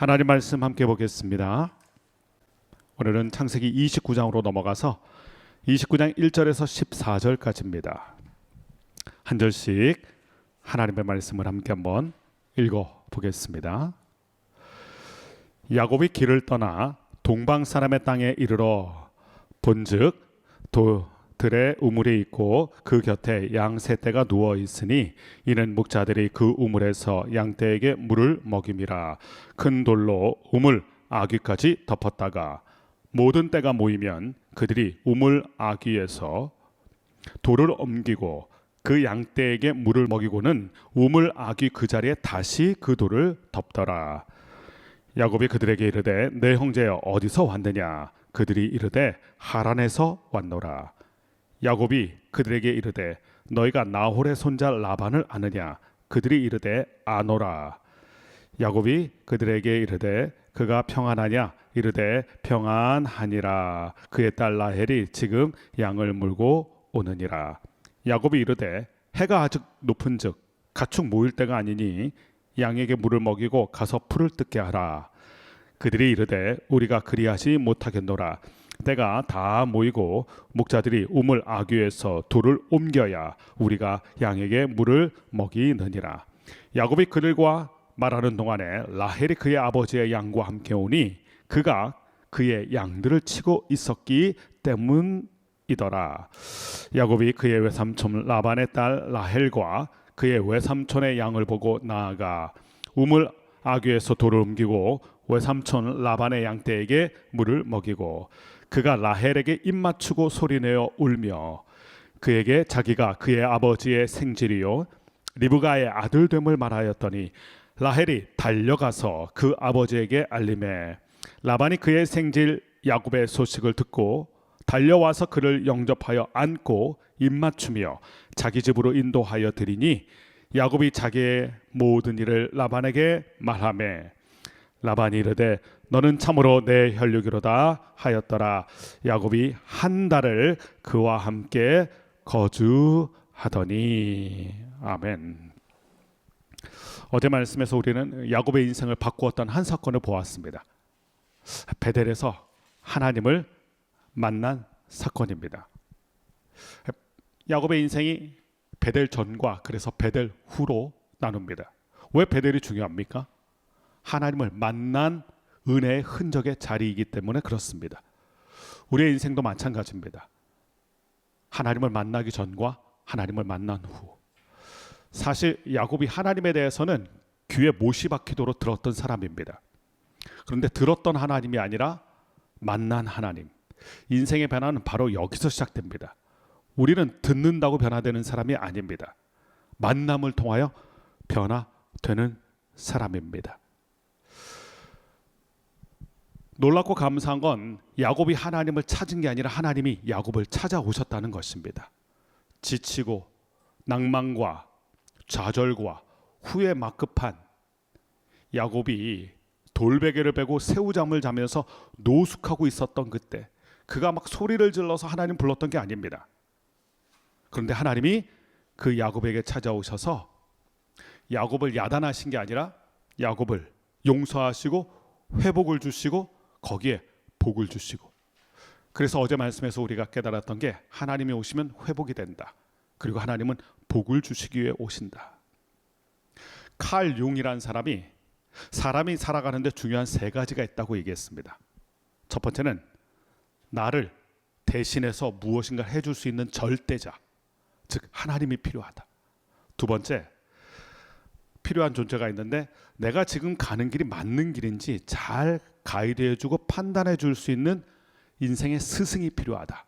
하나님 말씀 함께 보겠습니다. 오늘은 창세기 29장으로 넘어가서 29장 1절에서 14절까지입니다. 한 절씩 하나님의 말씀을 함께 한번 읽어 보겠습니다. 야곱이 길을 떠나 동방 사람의 땅에 이르러 본즉 들에 우물이 있고 그 곁에 양 세 떼가 누워 있으니 이는 목자들이 그 우물에서 양 떼에게 물을 먹임이라. 큰 돌로 우물 아귀까지 덮었다가 모든 떼가 모이면 그들이 우물 아귀에서 돌을 옮기고 그 양 떼에게 물을 먹이고는 우물 아귀 그 자리에 다시 그 돌을 덮더라. 야곱이 그들에게 이르되 내 형제여 어디서 왔느냐? 그들이 이르되 하란에서 왔노라. 야곱이 그들에게 이르되 너희가 나홀의 손자 라반을 아느냐? 그들이 이르되 아노라. 야곱이 그들에게 이르되 그가 평안하냐? 이르되 평안하니라. 그의 딸 라헬이 지금 양을 물고 오느니라. 야곱이 이르되 해가 아직 높은즉 가축 모일 때가 아니니 양에게 물을 먹이고 가서 풀을 뜯게 하라. 그들이 이르되 우리가 그리하지 못하겠노라. 때가 다 모이고 목자들이 우물 아귀에서 돌을 옮겨야 우리가 양에게 물을 먹이느니라. 야곱이 그들과 말하는 동안에 라헬이 그의 아버지의 양과 함께 오니 그가 그의 양들을 치고 있었기 때문이더라. 야곱이 그의 외삼촌 라반의 딸 라헬과 그의 외삼촌의 양을 보고 나아가 우물 아귀에서 돌을 옮기고 외삼촌 라반의 양떼에게 물을 먹이고 그가 라헬에게 입맞추고 소리내어 울며 그에게 자기가 그의 아버지의 생질이요 리브가의 아들됨을 말하였더니 라헬이 달려가서 그 아버지에게 알림해 라반이 그의 생질 야곱의 소식을 듣고 달려와서 그를 영접하여 안고 입맞추며 자기 집으로 인도하여 드리니 야곱이 자기의 모든 일을 라반에게 말하매 라반이 이르되 너는 참으로 내 혈육이로다 하였더라. 야곱이 한 달을 그와 함께 거주하더니. 아멘. 어제 말씀에서 우리는 야곱의 인생을 바꾸었던 한 사건을 보았습니다. 베델에서 하나님을 만난 사건입니다. 야곱의 인생이 베델 전과 그래서 베델 후로 나눕니다. 왜 베델이 중요합니까? 하나님을 만난 은혜의 흔적의 자리이기 때문에 그렇습니다. 우리의 인생도 마찬가지입니다. 하나님을 만나기 전과 하나님을 만난 후. 사실 야곱이 하나님에 대해서는 귀에 못이 박히도록 들었던 사람입니다. 그런데 들었던 하나님이 아니라 만난 하나님. 인생의 변화는 바로 여기서 시작됩니다. 우리는 듣는다고 변화되는 사람이 아닙니다. 만남을 통하여 변화되는 사람입니다. 놀랍고 감사한 건 야곱이 하나님을 찾은 게 아니라 하나님이 야곱을 찾아오셨다는 것입니다. 지치고 낭만과 좌절과 후회 막급한 야곱이 돌베개를 베고 새우잠을 자면서 노숙하고 있었던 그때 그가 막 소리를 질러서 하나님 불렀던 게 아닙니다. 그런데 하나님이 그 야곱에게 찾아오셔서 야곱을 야단하신 게 아니라 야곱을 용서하시고 회복을 주시고 거기에 복을 주시고, 그래서 어제 말씀에서 우리가 깨달았던 게 하나님이 오시면 회복이 된다. 그리고 하나님은 복을 주시기 위해 오신다. 칼 융이라는 사람이 살아가는데 중요한 세 가지가 있다고 얘기했습니다. 첫 번째는 나를 대신해서 무엇인가 해줄 수 있는 절대자, 즉 하나님이 필요하다. 두 번째, 필요한 존재가 있는데 내가 지금 가는 길이 맞는 길인지 잘 가이드해주고 판단해줄 수 있는 인생의 스승이 필요하다.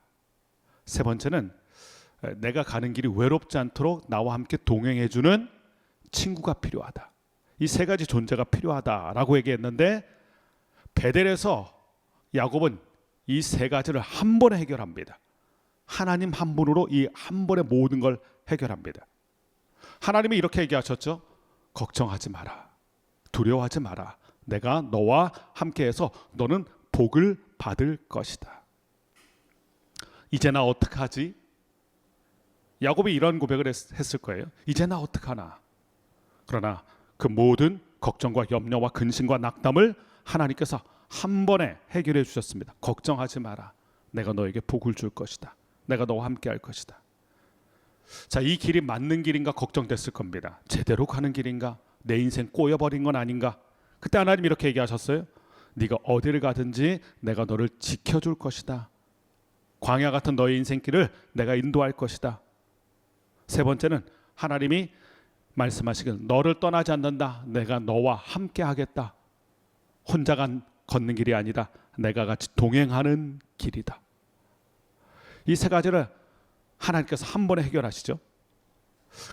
세 번째는 내가 가는 길이 외롭지 않도록 나와 함께 동행해주는 친구가 필요하다. 이 세 가지 존재가 필요하다라고 얘기했는데 베델에서 야곱은 이 세 가지를 한 번에 해결합니다. 하나님 한 분으로 이 한 번에 모든 걸 해결합니다. 하나님이 이렇게 얘기하셨죠. 걱정하지 마라. 두려워하지 마라. 내가 너와 함께해서 너는 복을 받을 것이다. 이제 나 어떡하지? 야곱이 이런 고백을 했을 거예요. 이제 나 어떡하나? 그러나 그 모든 걱정과 염려와 근심과 낙담을 하나님께서 한 번에 해결해 주셨습니다. 걱정하지 마라. 내가 너에게 복을 줄 것이다. 내가 너와 함께 할 것이다. 자, 이 길이 맞는 길인가 걱정됐을 겁니다. 제대로 가는 길인가? 내 인생 꼬여버린 건 아닌가? 그때 하나님 이렇게 얘기하셨어요. 네가 어디를 가든지 내가 너를 지켜줄 것이다. 광야 같은 너의 인생길을 내가 인도할 것이다. 세 번째는 하나님이 말씀하시길 너를 떠나지 않는다. 내가 너와 함께 하겠다. 혼자 걷는 길이 아니다. 내가 같이 동행하는 길이다. 이 세 가지를 하나님께서 한 번에 해결하시죠.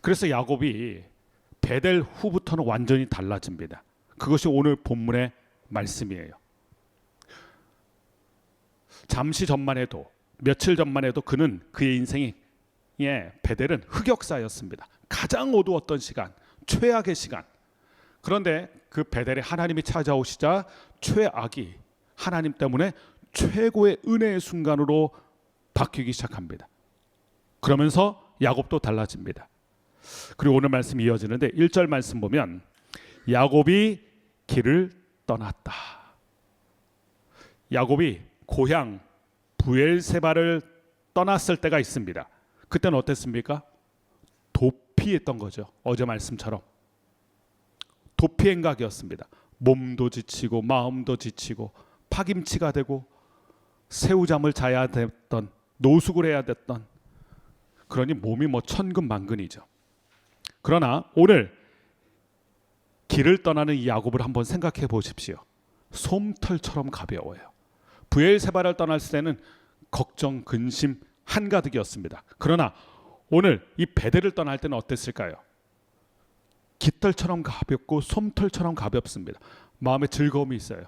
그래서 야곱이 베델 후부터는 완전히 달라집니다. 그것이 오늘 본문의 말씀이에요. 잠시 전만 해도, 며칠 전만 해도 그는 그의 인생이 베델은 흑역사였습니다. 가장 어두웠던 시간, 최악의 시간. 그런데 그 베델에 하나님이 찾아오시자 최악이 하나님 때문에 최고의 은혜의 순간으로 바뀌기 시작합니다. 그러면서 야곱도 달라집니다. 그리고 오늘 말씀이 이어지는데 1절 말씀 보면 야곱이 길을 떠났다. 야곱이 고향 브엘세바를 떠났을 때가 있습니다. 그때는 어땠습니까? 도피했던 거죠. 어제 말씀처럼 도피 행각이었습니다. 몸도 지치고 마음도 지치고 파김치가 되고 새우잠을 자야 됐던, 노숙을 해야 됐던, 그러니 몸이 천근만근이죠. 그러나 오늘 길을 떠나는 이 야곱을 한번 생각해 보십시오. 솜털처럼 가벼워요. 브엘세바를 떠났을 때는 걱정, 근심 한가득이었습니다. 그러나 오늘 이 베델을 떠날 때는 어땠을까요? 깃털처럼 가볍고 솜털처럼 가볍습니다. 마음에 즐거움이 있어요.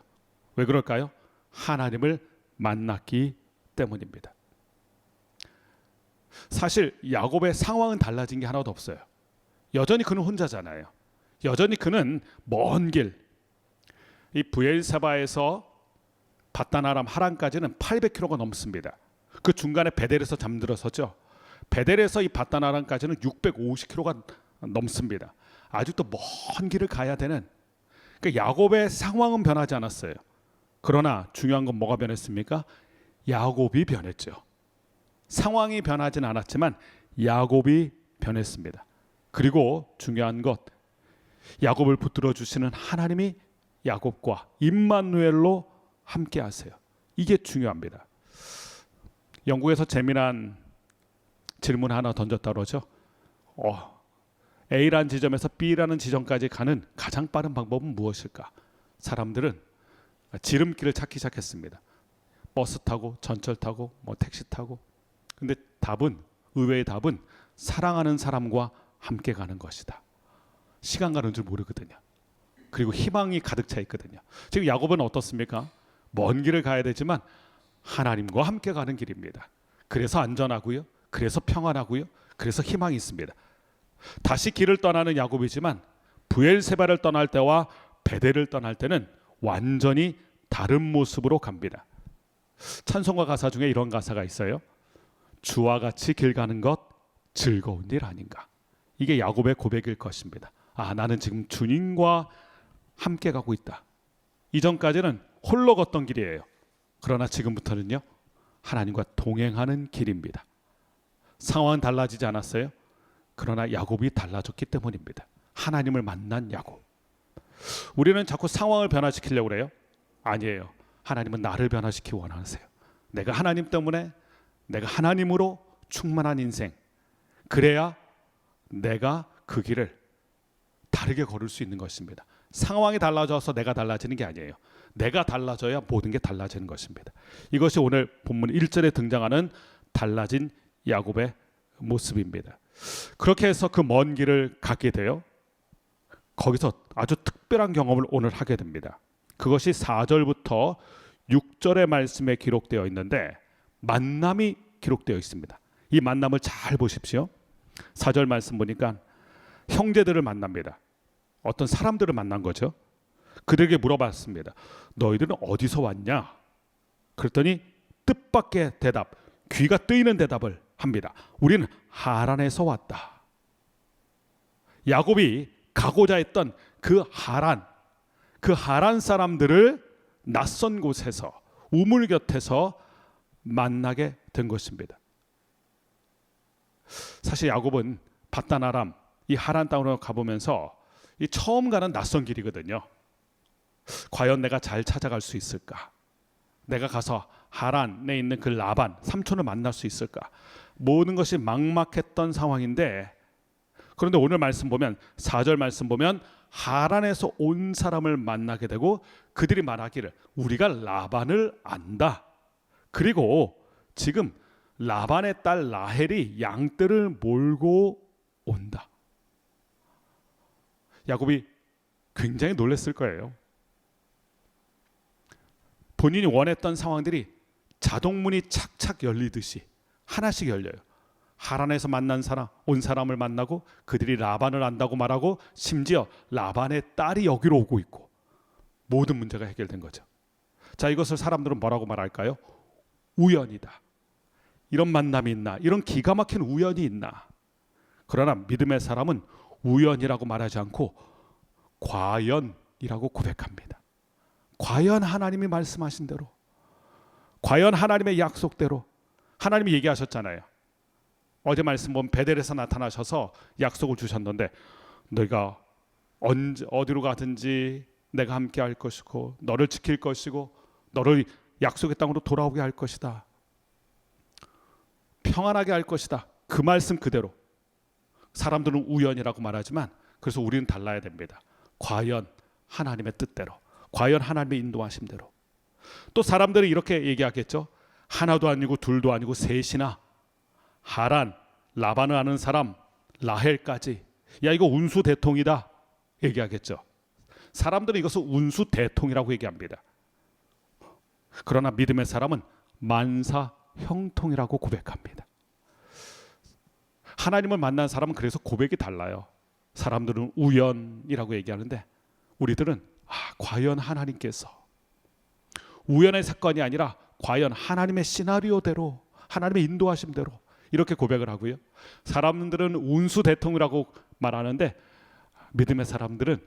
왜 그럴까요? 하나님을 만났기 때문입니다. 사실 야곱의 상황은 달라진 게 하나도 없어요. 여전히 그는 혼자잖아요. 여전히 그는 먼 길, 이 브엘세바에서 밧단 아람 하란까지는 800km가 넘습니다. 그 중간에 베델에서 잠들어서죠. 베델에서 이 밧단 아람까지는 650km가 넘습니다. 아직도 먼 길을 가야 되는, 그러니까 야곱의 상황은 변하지 않았어요. 그러나 중요한 건 뭐가 변했습니까? 야곱이 변했죠. 상황이 변하진 않았지만 야곱이 변했습니다. 그리고 중요한 것, 야곱을 붙들어 주시는 하나님이 야곱과 임마누엘로 함께 하세요. 이게 중요합니다. 영국에서 재미난 질문 하나 던졌다 그러죠. A라는 지점에서 B라는 지점까지 가는 가장 빠른 방법은 무엇일까? 사람들은 지름길을 찾기 시작했습니다. 버스 타고, 전철 타고, 택시 타고. 근데 의외의 답은 사랑하는 사람과 함께 가는 것이다. 시간 가는 줄 모르거든요. 그리고 희망이 가득 차 있거든요. 지금 야곱은 어떻습니까? 먼 길을 가야 되지만 하나님과 함께 가는 길입니다. 그래서 안전하고요. 그래서 평안하고요. 그래서 희망이 있습니다. 다시 길을 떠나는 야곱이지만 브엘세바를 떠날 때와 베델을 떠날 때는 완전히 다른 모습으로 갑니다. 찬송가 가사 중에 이런 가사가 있어요. 주와 같이 길 가는 것 즐거운 일 아닌가. 이게 야곱의 고백일 것입니다. 나는 지금 주님과 함께 가고 있다. 이전까지는 홀로 걷던 길이에요. 그러나 지금부터는요, 하나님과 동행하는 길입니다. 상황은 달라지지 않았어요. 그러나 야곱이 달라졌기 때문입니다. 하나님을 만난 야곱. 우리는 자꾸 상황을 변화시키려고 그래요. 아니에요. 하나님은 나를 변화시키기 원하세요. 내가 하나님 때문에, 내가 하나님으로 충만한 인생, 그래야 내가 그 길을 다르게 걸을 수 있는 것입니다. 상황이 달라져서 내가 달라지는 게 아니에요. 내가 달라져야 모든 게 달라지는 것입니다. 이것이 오늘 본문 1절에 등장하는 달라진 야곱의 모습입니다. 그렇게 해서 그 먼 길을 가게 돼요. 거기서 아주 특별한 경험을 오늘 하게 됩니다. 그것이 4절부터 6절의 말씀에 기록되어 있는데 만남이 기록되어 있습니다. 이 만남을 잘 보십시오. 4절 말씀 보니까 형제들을 만납니다. 어떤 사람들을 만난 거죠. 그들에게 물어봤습니다. 너희들은 어디서 왔냐? 그랬더니 뜻밖의 대답, 귀가 뜨이는 대답을 합니다. 우리는 하란에서 왔다. 야곱이 가고자 했던 그 하란, 그 하란 사람들을 낯선 곳에서 우물 곁에서 만나게 된 것입니다. 사실 야곱은 바단 아람 이 하란 땅으로 가보면서 이 처음 가는 낯선 길이거든요. 과연 내가 잘 찾아갈 수 있을까? 내가 가서 하란에 있는 그 라반 삼촌을 만날 수 있을까? 모든 것이 막막했던 상황인데, 그런데 오늘 말씀 보면 4절 말씀 보면 하란에서 온 사람을 만나게 되고 그들이 말하기를 우리가 라반을 안다. 그리고 지금 라반의 딸 라헬이 양떼를 몰고 온다. 야곱이 굉장히 놀랐을 거예요. 본인이 원했던 상황들이 자동문이 착착 열리듯이 하나씩 열려요. 하란에서 만난 사람, 온 사람을 만나고 그들이 라반을 안다고 말하고 심지어 라반의 딸이 여기로 오고 있고 모든 문제가 해결된 거죠. 자, 이것을 사람들은 뭐라고 말할까요? 우연이다. 이런 만남이 있나? 이런 기가 막힌 우연이 있나? 그러나 믿음의 사람은 우연이라고 말하지 않고 과연이라고 고백합니다. 과연 하나님이 말씀하신 대로, 과연 하나님의 약속대로. 하나님이 얘기하셨잖아요. 어제 말씀 보면 베델에서 나타나셔서 약속을 주셨는데 너희가 어디로 가든지 내가 함께 할 것이고 너를 지킬 것이고 너를 약속의 땅으로 돌아오게 할 것이다. 평안하게 할 것이다. 그 말씀 그대로. 사람들은 우연이라고 말하지만 그래서 우리는 달라야 됩니다. 과연 하나님의 뜻대로, 과연 하나님의 인도하심대로. 또 사람들이 이렇게 얘기하겠죠. 하나도 아니고 둘도 아니고 셋이나 하란, 라반을 아는 사람, 라헬까지. 야, 이거 운수 대통이다 얘기하겠죠. 사람들은 이것을 운수 대통이라고 얘기합니다. 그러나 믿음의 사람은 만사 형통이라고 고백합니다. 하나님을 만난 사람은 그래서 고백이 달라요. 사람들은 우연이라고 얘기하는데 우리들은 과연 하나님께서, 우연의 사건이 아니라 과연 하나님의 시나리오대로, 하나님의 인도하심대로 이렇게 고백을 하고요. 사람들은 운수 대통이라고 말하는데 믿음의 사람들은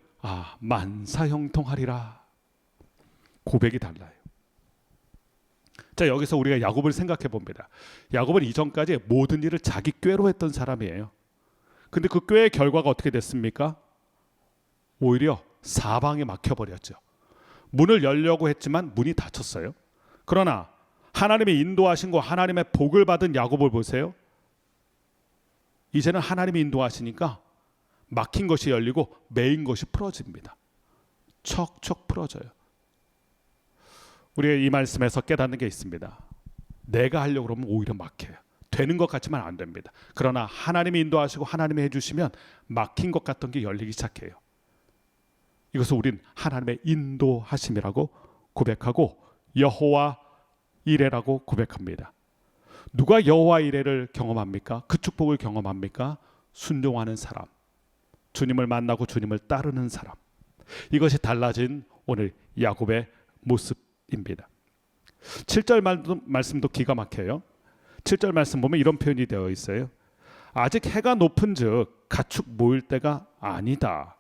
만사형통하리라. 고백이 달라요. 자, 여기서 우리가 야곱을 생각해 봅니다. 야곱은 이전까지 모든 일을 자기 꾀로 했던 사람이에요. 근데 그 꾀의 결과가 어떻게 됐습니까? 오히려 사방에 막혀버렸죠. 문을 열려고 했지만 문이 닫혔어요. 그러나 하나님의 인도하신 거, 하나님의 복을 받은 야곱을 보세요. 이제는 하나님이 인도하시니까 막힌 것이 열리고 매인 것이 풀어집니다. 척척 풀어져요. 우리가 이 말씀에서 깨닫는 게 있습니다. 내가 하려고 그러면 오히려 막혀요. 되는 것 같지만 안 됩니다. 그러나 하나님이 인도하시고 하나님이 해주시면 막힌 것 같던 게 열리기 시작해요. 이것을 우린 하나님의 인도하심이라고 고백하고 여호와 이레라고 고백합니다. 누가 여호와 이레를 경험합니까? 그 축복을 경험합니까? 순종하는 사람, 주님을 만나고 주님을 따르는 사람. 이것이 달라진 오늘 야곱의 모습입니다. 7절 말씀도 기가 막혀요. 7절 말씀 보면 이런 표현이 되어 있어요. 아직 해가 높은 즉 가축 모일 때가 아니다.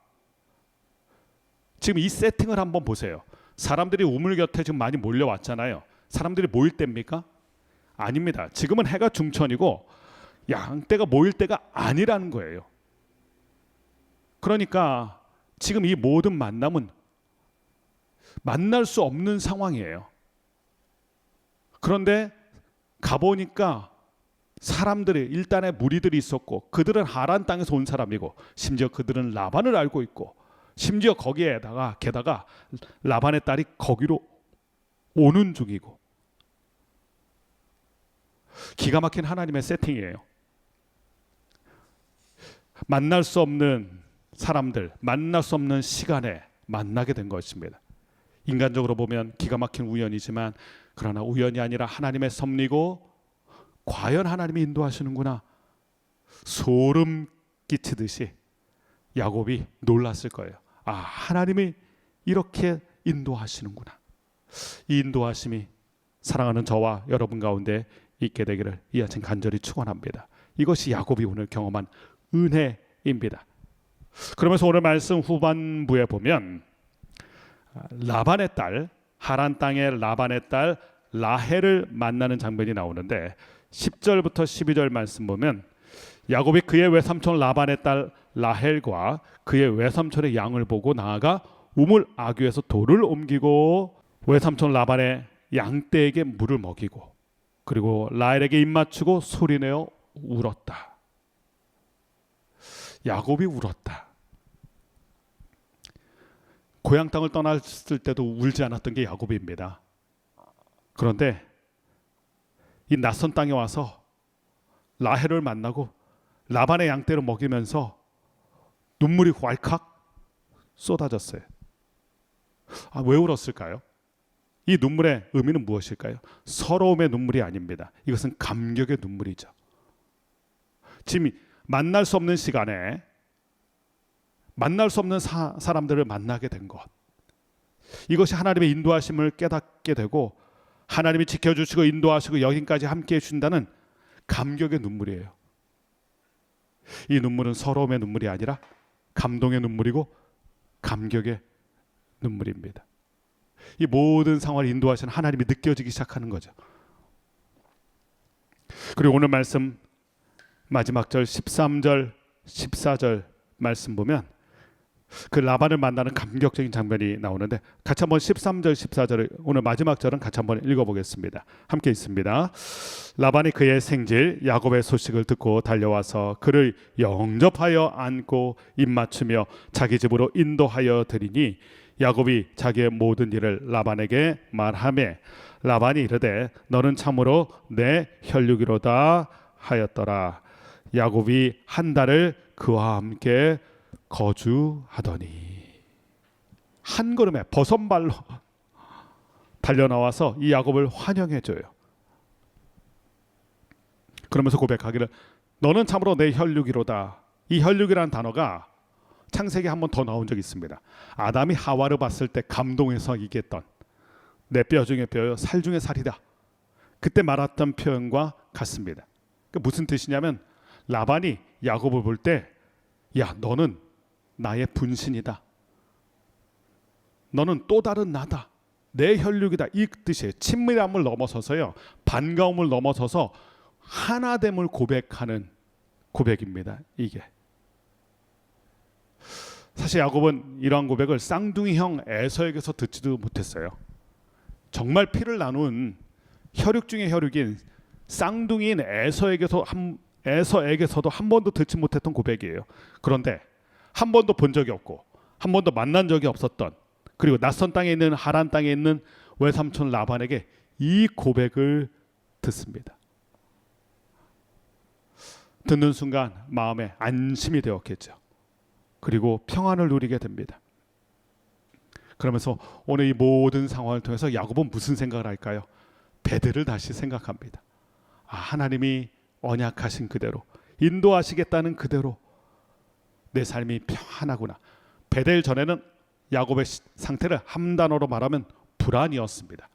지금 이 세팅을 한번 보세요. 사람들이 우물 곁에 지금 많이 몰려왔잖아요. 사람들이 모일 때입니까? 아닙니다. 지금은 해가 중천이고 양떼가 모일 때가 아니라는 거예요. 그러니까 지금 이 모든 만남은 만날 수 없는 상황이에요. 그런데 가보니까 사람들이, 일단의 무리들이 있었고 그들은 하란 땅에서 온 사람이고 심지어 그들은 라반을 알고 있고 심지어 거기에다가 게다가 라반의 딸이 거기로 오는 중이고, 기가 막힌 하나님의 세팅이에요. 만날 수 없는 사람들, 만날 수 없는 시간에 만나게 된 것입니다. 인간적으로 보면 기가 막힌 우연이지만 그러나 우연이 아니라 하나님의 섭리고 과연 하나님이 인도하시는구나. 소름 끼치듯이 야곱이 놀랐을 거예요. 하나님이 이렇게 인도하시는구나. 이 인도하심이 사랑하는 저와 여러분 가운데 있게 되기를 이 아침 간절히 축원합니다. 이것이 야곱이 오늘 경험한 은혜입니다. 그러면서 오늘 말씀 후반부에 보면 라반의 딸, 하란 땅의 라반의 딸 라헬을 만나는 장면이 나오는데 10절부터 12절 말씀 보면 야곱이 그의 외삼촌 라반의 딸 라헬과 그의 외삼촌의 양을 보고 나아가 우물 아귀에서 돌을 옮기고 외삼촌 라반의 양떼에게 물을 먹이고 그리고 라헬에게 입맞추고 소리내어 울었다. 야곱이 울었다. 고향 땅을 떠났을 때도 울지 않았던 게 야곱입니다. 그런데 이 낯선 땅에 와서 라헬을 만나고 라반의 양떼를 먹이면서 눈물이 왈칵 쏟아졌어요. 왜 울었을까요? 이 눈물의 의미는 무엇일까요? 서러움의 눈물이 아닙니다. 이것은 감격의 눈물이죠. 지금 만날 수 없는 시간에 만날 수 없는 사람들을 만나게 된 것, 이것이 하나님의 인도하심을 깨닫게 되고 하나님이 지켜주시고 인도하시고 여기까지 함께해 주신다는 감격의 눈물이에요. 이 눈물은 서러움의 눈물이 아니라 감동의 눈물이고 감격의 눈물입니다. 이 모든 상황을 인도하시는 하나님이 느껴지기 시작하는 거죠. 그리고 오늘 말씀 마지막 절 13절 14절 말씀 보면 그 라반을 만나는 감격적인 장면이 나오는데 같이 한번 13절 14절을 오늘 마지막 절은 같이 한번 읽어보겠습니다. 함께 있습니다. 라반이 그의 생질 야곱의 소식을 듣고 달려와서 그를 영접하여 안고 입맞추며 자기 집으로 인도하여 드리니 야곱이 자기의 모든 일을 라반에게 말하매 라반이 이르되 너는 참으로 내 혈육이로다 하였더라. 야곱이 한 달을 그와 함께 거주하더니 한 걸음에 버선발로 달려나와서 이 야곱을 환영해줘요. 그러면서 고백하기를 너는 참으로 내 혈육이로다. 이 혈육이라는 단어가 창세기에 한 번 더 나온 적이 있습니다. 아담이 하와를 봤을 때 감동해서 얘기했던 내 뼈 중에 뼈요 살 중에 살이다. 그때 말했던 표현과 같습니다. 무슨 뜻이냐면 라반이 야곱을 볼 때 야 너는 나의 분신이다. 너는 또 다른 나다. 내 혈육이다. 이 뜻이에요. 친밀함을 넘어서서요. 반가움을 넘어서서 하나됨을 고백하는 고백입니다. 이게. 사실 야곱은 이러한 고백을 쌍둥이 형 에서에게서 듣지도 못했어요. 정말 피를 나눈 혈육 중의 혈육인 쌍둥이인 에서에게서도 한 번도 듣지 못했던 고백이에요. 그런데 한 번도 본 적이 없고 한 번도 만난 적이 없었던 그리고 낯선 땅에 있는 하란 땅에 있는 외삼촌 라반에게 이 고백을 듣습니다. 듣는 순간 마음에 안심이 되었겠죠. 그리고 평안을 누리게 됩니다. 그러면서 오늘 이 모든 상황을 통해서 야곱은 무슨 생각을 할까요? 베델을 다시 생각합니다. 하나님이 언약하신 그대로 인도하시겠다는 그대로 내 삶이 평안하구나. 베델 전에는 야곱의 상태를 한 단어로 말하면 불안이었습니다.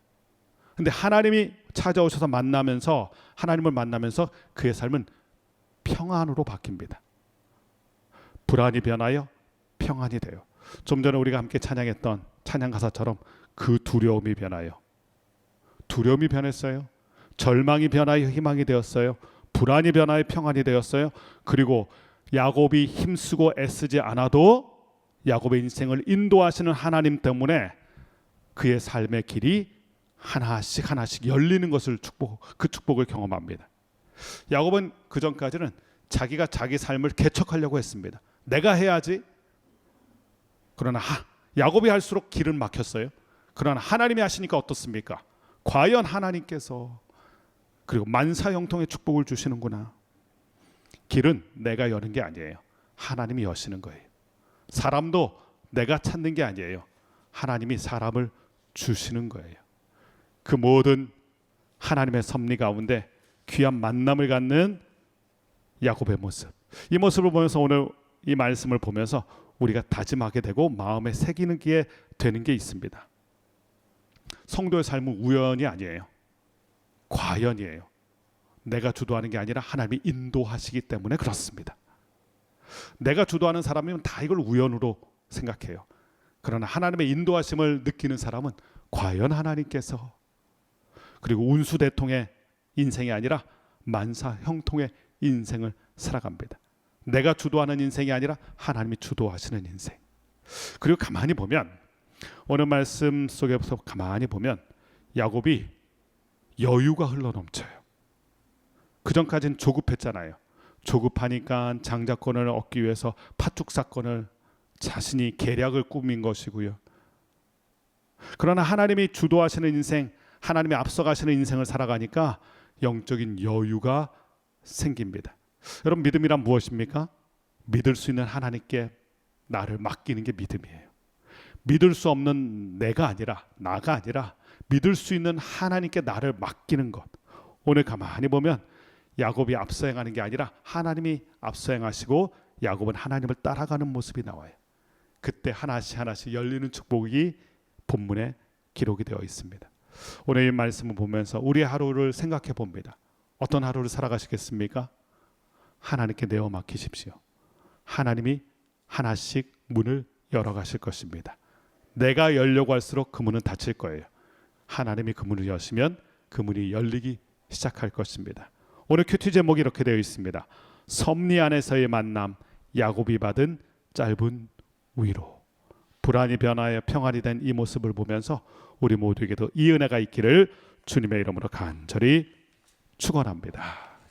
근데 하나님이 찾아오셔서 하나님을 만나면서 그의 삶은 평안으로 바뀝니다. 불안이 변하여 평안이 돼요. 좀 전에 우리가 함께 찬양했던 찬양 가사처럼 그 두려움이 변하여 두려움이 변했어요. 절망이 변하여 희망이 되었어요. 불안이 변하여 평안이 되었어요. 그리고 야곱이 힘쓰고 애쓰지 않아도 야곱의 인생을 인도하시는 하나님 때문에 그의 삶의 길이 하나씩 열리는 것을 그 축복을 경험합니다. 야곱은 그 전까지는 자기가 자기 삶을 개척하려고 했습니다. 내가 해야지. 그러나 야곱이 할수록 길은 막혔어요. 그러나 하나님이 하시니까 어떻습니까? 과연 하나님께서 그리고 만사형통의 축복을 주시는구나. 길은 내가 여는 게 아니에요. 하나님이 여시는 거예요. 사람도 내가 찾는 게 아니에요. 하나님이 사람을 주시는 거예요. 그 모든 하나님의 섭리 가운데 귀한 만남을 갖는 야곱의 모습. 이 모습을 보면서 오늘 이 말씀을 보면서 우리가 다짐하게 되고 마음에 새기게 되는 게 있습니다. 성도의 삶은 우연이 아니에요. 과연이에요. 내가 주도하는 게 아니라 하나님이 인도하시기 때문에 그렇습니다. 내가 주도하는 사람이면 다 이걸 우연으로 생각해요. 그러나 하나님의 인도하심을 느끼는 사람은 과연 하나님께서, 그리고 운수대통의 인생이 아니라 만사 형통의 인생을 살아갑니다. 내가 주도하는 인생이 아니라 하나님이 주도하시는 인생. 그리고 가만히 보면, 오늘 말씀 속에서 가만히 보면 야곱이 여유가 흘러넘쳐요. 그전까지는 조급했잖아요. 조급하니까 장자권을 얻기 위해서 팥죽 사건을 자신이 계략을 꾸민 것이고요. 그러나 하나님이 주도하시는 인생, 하나님이 앞서가시는 인생을 살아가니까 영적인 여유가 생깁니다. 여러분, 믿음이란 무엇입니까? 믿을 수 있는 하나님께 나를 맡기는 게 믿음이에요. 믿을 수 없는 내가 아니라, 나가 아니라 믿을 수 있는 하나님께 나를 맡기는 것. 오늘 가만히 보면 야곱이 앞서 행하는 게 아니라 하나님이 앞서 행하시고 야곱은 하나님을 따라가는 모습이 나와요. 그때 하나씩 하나씩 열리는 축복이 본문에 기록이 되어 있습니다. 오늘 이 말씀을 보면서 우리의 하루를 생각해 봅니다. 어떤 하루를 살아가시겠습니까? 하나님께 내어 맡기십시오. 하나님이 하나씩 문을 열어가실 것입니다. 내가 열려고 할수록 그 문은 닫힐 거예요. 하나님이 그 문을 여시면 그 문이 열리기 시작할 것입니다. 오늘 큐티 제목이 이렇게 되어 있습니다. 섭리 안에서의 만남, 야곱이 받은 짧은 위로. 불안이 변하여 평안이 된 이 모습을 보면서 우리 모두에게도 이 은혜가 있기를 주님의 이름으로 간절히 축원합니다.